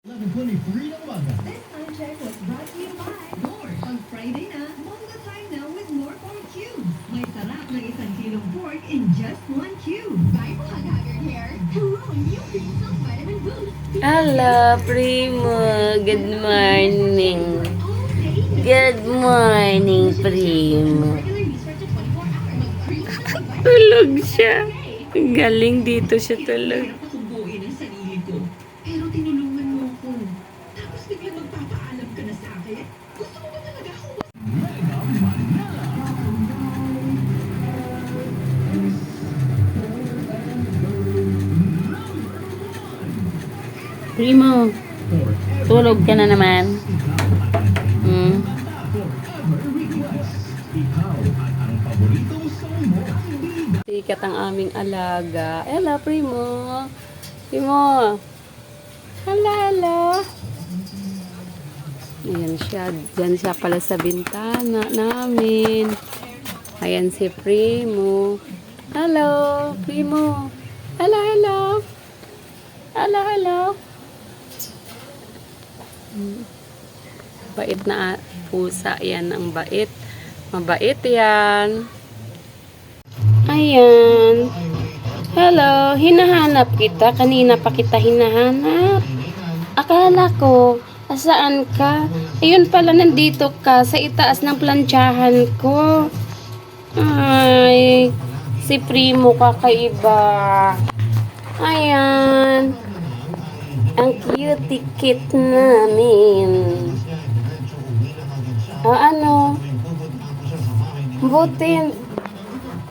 11:23 ng umaga. This time check was brought to you by Doors. On Friday na, Mongo time now with more pork cubes. May sarap ng 1 kilong pork in just 1 cube. Time to haggard hair. Hello, new Green Self Vitamin Boost. Hello, Primo. Good morning. Good morning, Primo. Regular use for 24 hours. Tulog siya. Galing dito siya tulog. Hirap akong buuin ang sarili ko. Pero tinulungan mo ako. Tapos biglang magpapaalam ka na sa akin. Gusto mo ba talaga ako? Mega Manila. Primo, tulog ka na naman. Ikaw at ang paboritong song mo. Sikat ang aming alaga. Hello, Primo. Primo. Hello, hello. Ayan siya. Diyan siya pala sa bintana namin. Ayan si Primo. Hello, Primo. Hello, hello. Hello, hello. Bait na pusa. Yan ang bait. Mabait yan. Ayan. Hello. Hinahanap kita. Kanina pa kita hinahanap. Akala ko, saan ka? Ayun pala, nandito ka sa itaas ng plantsahan ko. Ay, si Primo kakaiba. Ayan. Ang cute kit namin. Ano? Buti.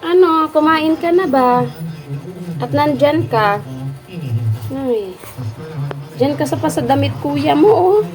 Ano, kumain ka na ba? At nandyan ka? Ay. Diyan ka sa pasadamit kuya mo, oh.